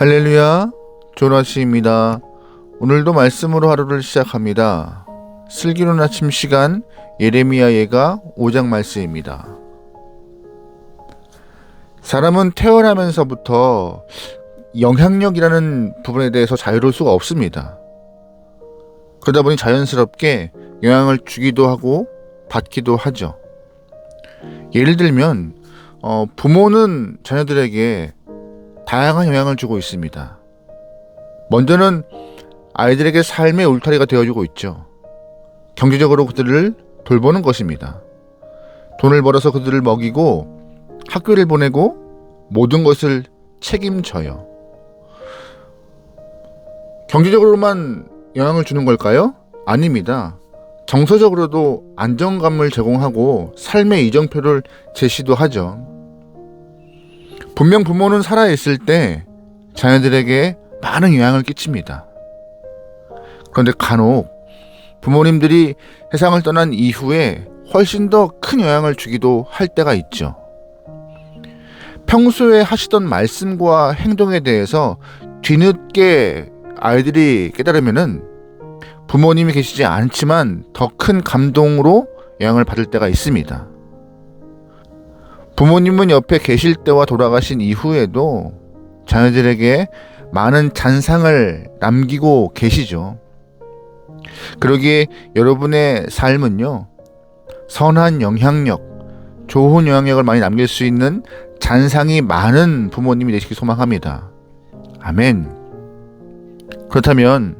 할렐루야, 조나시입니다. 오늘도 말씀으로 하루를 시작합니다. 슬기로운 아침 시간 예레미야 예가 5장 말씀입니다. 사람은 태어나면서부터 영향력이라는 부분에 대해서 자유로울 수가 없습니다. 그러다 보니 자연스럽게 영향을 주기도 하고 받기도 하죠. 예를 들면 부모는 자녀들에게 다양한 영향을 주고 있습니다. 먼저는 아이들에게 삶의 울타리가 되어주고 있죠. 경제적으로 그들을 돌보는 것입니다. 돈을 벌어서 그들을 먹이고 학교를 보내고 모든 것을 책임져요. 경제적으로만 영향을 주는 걸까요? 아닙니다. 정서적으로도 안정감을 제공하고 삶의 이정표를 제시도 하죠. 분명 부모는 살아있을 때 자녀들에게 많은 영향을 끼칩니다. 그런데 간혹 부모님들이 세상을 떠난 이후에 훨씬 더 큰 영향을 주기도 할 때가 있죠. 평소에 하시던 말씀과 행동에 대해서 뒤늦게 아이들이 깨달으면은 부모님이 계시지 않지만 더 큰 감동으로 영향을 받을 때가 있습니다. 부모님은 옆에 계실 때와 돌아가신 이후에도 자녀들에게 많은 잔상을 남기고 계시죠. 그러기에 여러분의 삶은요, 선한 영향력, 좋은 영향력을 많이 남길 수 있는 잔상이 많은 부모님이 되시길 소망합니다. 아멘. 그렇다면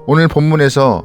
오늘 본문에서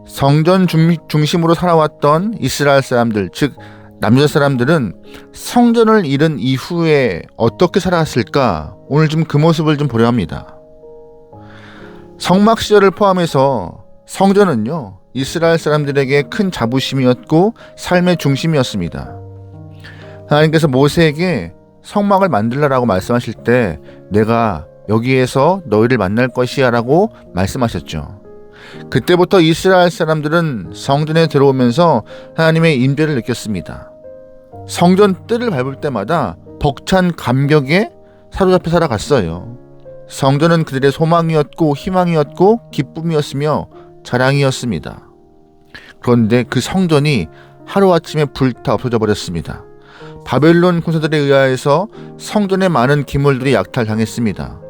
성전 중심으로 살아왔던 이스라엘 사람들, 즉 남유다 사람들은 성전을 잃은 이후에 어떻게 살아갔을까? 오늘 좀 그 모습을 좀 보려 합니다. 성막 시절을 포함해서 성전은요, 이스라엘 사람들에게 큰 자부심이었고 삶의 중심이었습니다. 하나님께서 모세에게 성막을 만들라라고 말씀하실 때 내가 여기에서 너희를 만날 것이야 라고 말씀하셨죠. 그때부터 이스라엘 사람들은 성전에 들어오면서 하나님의 임재를 느꼈습니다. 성전 뜰을 밟을 때마다 벅찬 감격에 사로잡혀 살아갔어요. 성전은 그들의 소망이었고 희망이었고 기쁨이었으며 자랑이었습니다. 그런데 그 성전이 하루아침에 불타 없어져 버렸습니다. 바벨론 군사들에 의하여서 성전의 많은 기물들이 약탈당했습니다.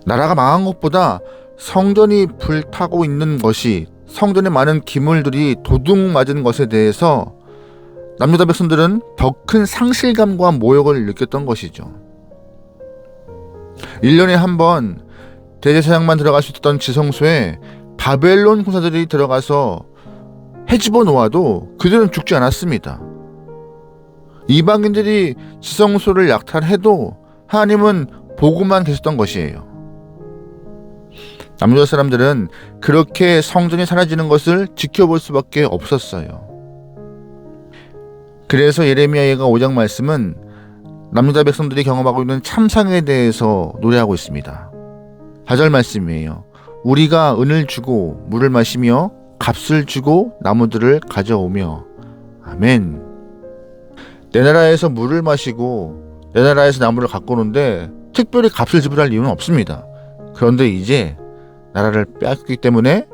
나라가 망한 것보다 성전이 불타고 있는 것이, 성전의 많은 기물들이 도둑 맞은 것에 대해서 남유다 백성들은 더 큰 상실감과 모욕을 느꼈던 것이죠. 1년에 한 번 대제사장만 들어갈 수 있었던 지성소에 바벨론 군사들이 들어가서 헤집어 놓아도 그들은 죽지 않았습니다. 이방인들이 지성소를 약탈해도 하나님은 보고만 계셨던 것이에요. 남유다 사람들은 그렇게 성전이 사라지는 것을 지켜볼 수밖에 없었어요. 그래서 예레미야 예가 5장 말씀은 남유다 백성들이 경험하고 있는 참상에 대해서 노래하고 있습니다. 4절 말씀이에요. 우리가 은을 주고 물을 마시며 값을 주고 나무들을 가져오며. 아멘. 내 나라에서 물을 마시고 내 나라에서 나무를 갖고 오는데 특별히 값을 지불할 이유는 없습니다. 그런데 이제 나라를 빼앗기 때문에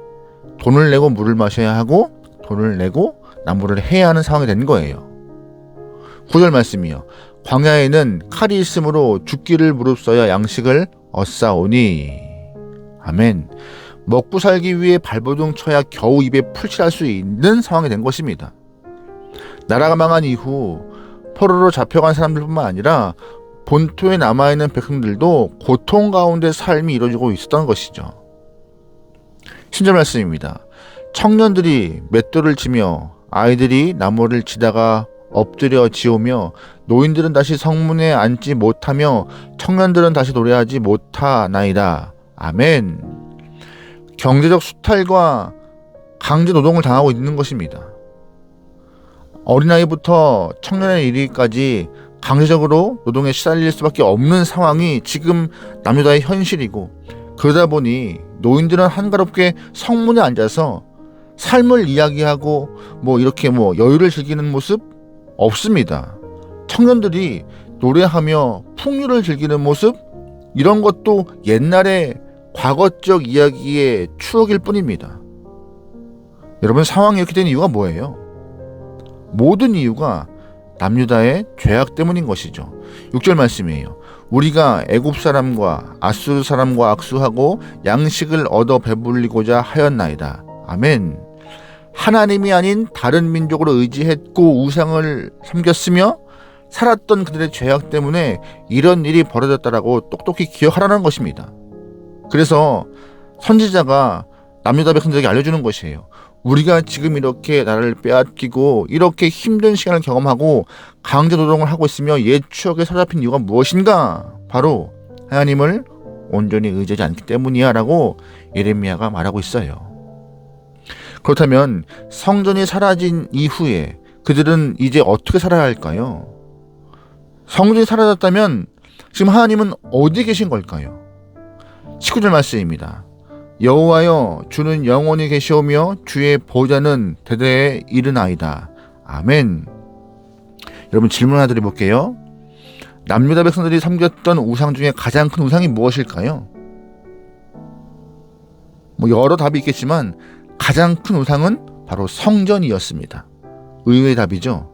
돈을 내고 물을 마셔야 하고 돈을 내고 나무를 해야 하는 상황이 된 거예요. 9절 말씀이요. 광야에는 칼이 있으므로 죽기를 무릅써야 양식을 얻사오니. 아멘. 먹고 살기 위해 발버둥 쳐야 겨우 입에 풀칠할 수 있는 상황이 된 것입니다. 나라가 망한 이후 포로로 잡혀간 사람들뿐만 아니라 본토에 남아있는 백성들도 고통 가운데 삶이 이루어지고 있었던 것이죠. 신절 말씀입니다. 청년들이 맷돌을 치며 아이들이 나무를 치다가 엎드려 지우며 노인들은 다시 성문에 앉지 못하며 청년들은 다시 노래하지 못하나이다. 아멘. 경제적 수탈과 강제 노동을 당하고 있는 것입니다. 어린아이부터 청년에 이르기까지 강제적으로 노동에 시달릴 수밖에 없는 상황이 지금 남유다의 현실이고, 그러다 보니 노인들은 한가롭게 성문에 앉아서 삶을 이야기하고 이렇게 여유를 즐기는 모습 없습니다. 청년들이 노래하며 풍류를 즐기는 모습 이런 것도 옛날의 과거적 이야기의 추억일 뿐입니다. 여러분, 상황이 이렇게 된 이유가 뭐예요? 모든 이유가 남유다의 죄악 때문인 것이죠. 6절 말씀이에요. 우리가 애굽 사람과 아수르 사람과 악수하고 양식을 얻어 배불리고자 하였나이다. 아멘. 하나님이 아닌 다른 민족으로 의지했고 우상을 섬겼으며 살았던 그들의 죄악 때문에 이런 일이 벌어졌다라고 똑똑히 기억하라는 것입니다. 그래서 선지자가 남유다 백성들에게 알려주는 것이에요. 우리가 지금 이렇게 나라를 빼앗기고 이렇게 힘든 시간을 경험하고 강제노동을 하고 있으며 옛 추억에 사로잡힌 이유가 무엇인가? 바로 하나님을 온전히 의지하지 않기 때문이야 라고 예레미야가 말하고 있어요. 그렇다면 성전이 사라진 이후에 그들은 이제 어떻게 살아야 할까요? 성전이 사라졌다면 지금 하나님은 어디 계신 걸까요? 19절 말씀입니다. 여호와여, 주는 영원히 계시오며 주의 보좌는 대대에 이르나이다. 아멘. 여러분, 질문 하나 드려볼게요. 남유다 백성들이 섬겼던 우상 중에 가장 큰 우상이 무엇일까요? 여러 답이 있겠지만 가장 큰 우상은 바로 성전이었습니다. 의외의 답이죠.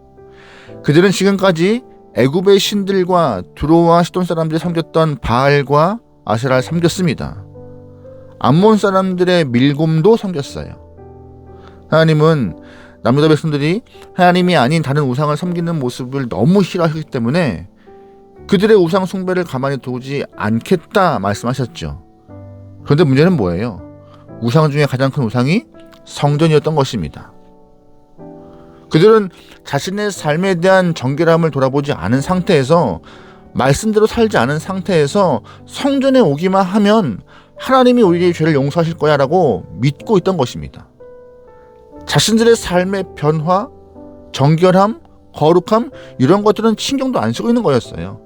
그들은 지금까지 애굽의 신들과 두로와 시돈 사람들이 섬겼던 바알과 아세라를 섬겼습니다. 암몬 사람들의 밀곰도 섬겼어요. 하나님은 남유다 백성들이 하나님이 아닌 다른 우상을 섬기는 모습을 너무 싫어하셨기 때문에 그들의 우상 숭배를 가만히 두지 않겠다 말씀하셨죠. 그런데 문제는 뭐예요? 우상 중에 가장 큰 우상이 성전이었던 것입니다. 그들은 자신의 삶에 대한 정결함을 돌아보지 않은 상태에서, 말씀대로 살지 않은 상태에서 성전에 오기만 하면 하나님이 우리의 죄를 용서하실 거야 라고 믿고 있던 것입니다. 자신들의 삶의 변화, 정결함, 거룩함, 이런 것들은 신경도 안 쓰고 있는 거였어요.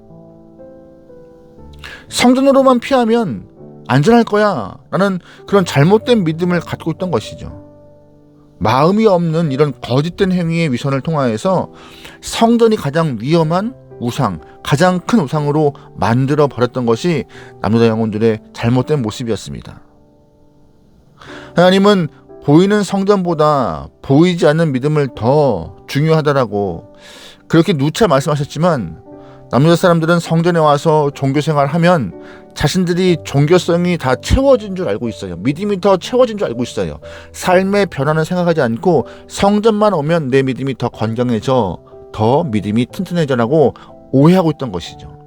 성전으로만 피하면 안전할 거야 라는 그런 잘못된 믿음을 갖고 있던 것이죠. 마음이 없는 이런 거짓된 행위의 위선을 통하여서 성전이 가장 위험한 우상, 가장 큰 우상으로 만들어 버렸던 것이 남유다 영혼들의 잘못된 모습이었습니다. 하나님은 보이는 성전보다 보이지 않는 믿음을 더 중요하다라고 그렇게 누차 말씀하셨지만, 남유다 사람들은 성전에 와서 종교생활을 하면 자신들이 종교성이 다 채워진 줄 알고 있어요. 믿음이 더 채워진 줄 알고 있어요. 삶의 변화는 생각하지 않고 성전만 오면 내 믿음이 더 건강해져, 더 믿음이 튼튼해져라고 오해하고 있던 것이죠.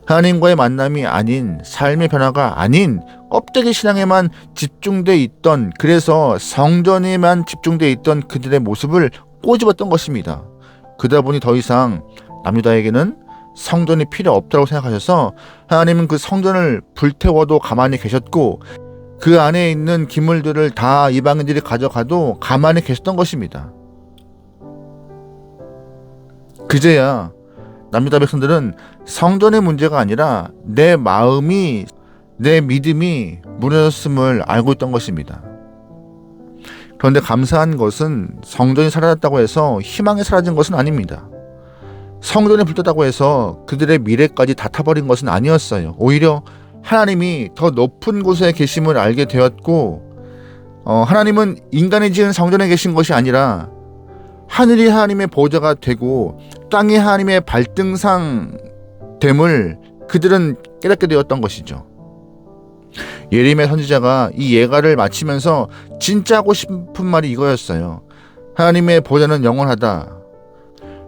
하나님과의 만남이 아닌, 삶의 변화가 아닌 껍데기 신앙에만 집중돼 있던, 그래서 성전에만 집중돼 있던 그들의 모습을 꼬집었던 것입니다. 그러다 보니 더 이상 남유다에게는 성전이 필요 없다고 생각하셔서 하나님은 그 성전을 불태워도 가만히 계셨고, 그 안에 있는 기물들을 다 이방인들이 가져가도 가만히 계셨던 것입니다. 그제야 남유다 백성들은 성전의 문제가 아니라 내 마음이, 내 믿음이 무너졌음을 알고 있던 것입니다. 그런데 감사한 것은 성전이 사라졌다고 해서 희망이 사라진 것은 아닙니다. 성전이 불탔다고 해서 그들의 미래까지 다 타버린 것은 아니었어요. 오히려 하나님이 더 높은 곳에 계심을 알게 되었고, 하나님은 인간이 지은 성전에 계신 것이 아니라 하늘이 하나님의 보좌가 되고 땅이 하나님의 발등상 됨을 그들은 깨닫게 되었던 것이죠. 예레미야 선지자가 이 예가를 마치면서 진짜 하고 싶은 말이 이거였어요. 하나님의 보좌는 영원하다.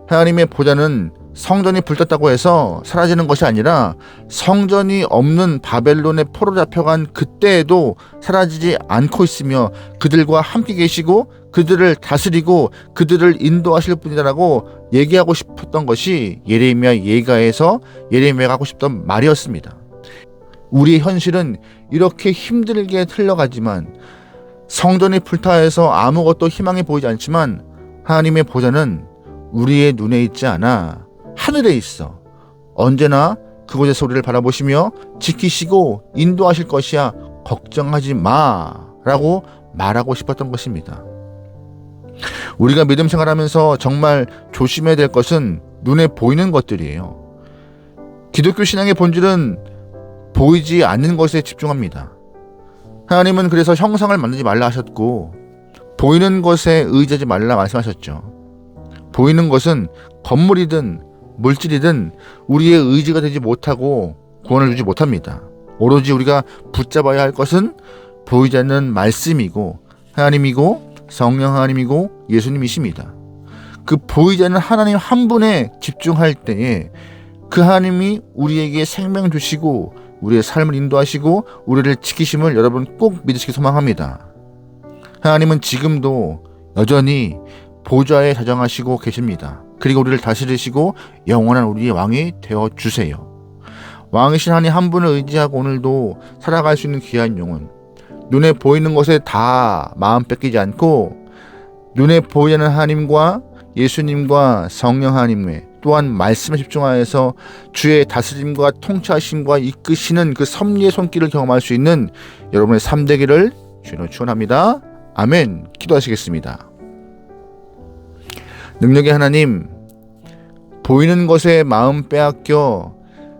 하나님의 보좌는 성전이 불탔다고 해서 사라지는 것이 아니라 성전이 없는 바벨론에 포로 잡혀간 그때에도 사라지지 않고 있으며 그들과 함께 계시고 그들을 다스리고 그들을 인도하실 분이다라고 얘기하고 싶었던 것이 예레미야 예가에서 예레미야가 하고 싶던 말이었습니다. 우리의 현실은 이렇게 힘들게 흘러가지만, 성전이 불타해서 아무것도 희망이 보이지 않지만 하나님의 보좌는 우리의 눈에 있지 않아 하늘에 있어. 언제나 그곳에서 우리를 바라보시며 지키시고 인도하실 것이야. 걱정하지 마 라고 말하고 싶었던 것입니다. 우리가 믿음 생활하면서 정말 조심해야 될 것은 눈에 보이는 것들이에요. 기독교 신앙의 본질은 보이지 않는 것에 집중합니다. 하나님은 그래서 형상을 만들지 말라 하셨고 보이는 것에 의지하지 말라 말씀하셨죠. 보이는 것은 건물이든 물질이든 우리의 의지가 되지 못하고 구원을 주지 못합니다. 오로지 우리가 붙잡아야 할 것은 보이지 않는 말씀이고 하나님이고 성령 하나님이고 예수님이십니다. 그 보이지 않는 하나님 한 분에 집중할 때에 그 하나님이 우리에게 생명 주시고 우리의 삶을 인도하시고 우리를 지키심을 여러분 꼭 믿으시기 소망합니다. 하나님은 지금도 여전히 보좌에 자정하시고 계십니다. 그리고 우리를 다스리시고 영원한 우리의 왕이 되어주세요. 왕이신 하나님 한 분을 의지하고 오늘도 살아갈 수 있는 귀한 영혼, 눈에 보이는 것에 다 마음 뺏기지 않고 눈에 보이는 하나님과 예수님과 성령 하나님의 또한 말씀에 집중하여서 주의 다스림과 통치하심과 이끄시는 그 섭리의 손길을 경험할 수 있는 여러분의 삶 되기를 주님으로 축원합니다. 아멘. 기도하시겠습니다. 능력의 하나님, 보이는 것에 마음 빼앗겨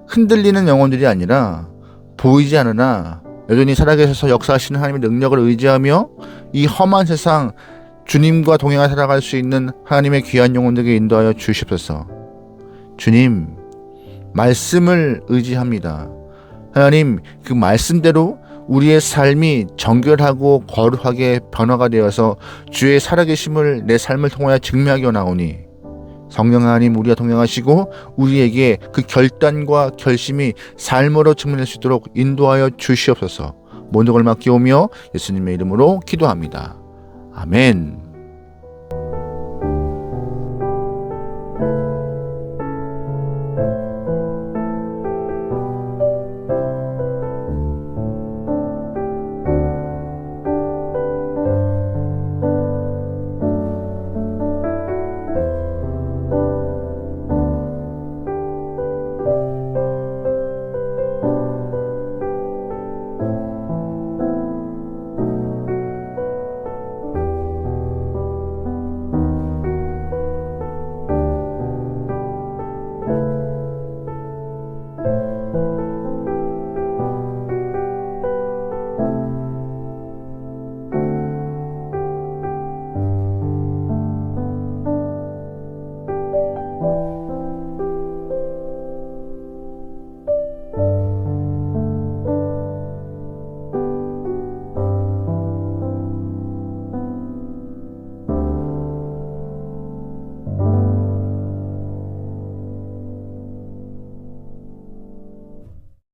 흔들리는 영혼들이 아니라 보이지 않으나 여전히 살아계셔서 역사하시는 하나님의 능력을 의지하며 이 험한 세상 주님과 동행하여 살아갈 수 있는 하나님의 귀한 영혼들에게 인도하여 주시옵소서. 주님, 말씀을 의지합니다. 하나님, 그 말씀대로 우리의 삶이 정결하고 거룩하게 변화가 되어서 주의 살아계심을 내 삶을 통하여 증명하기 원하오니 성령 하나님 우리와 동행하시고 우리에게 그 결단과 결심이 삶으로 증명될 수 있도록 인도하여 주시옵소서. 모든 걸 맡기오며 예수님의 이름으로 기도합니다. 아멘.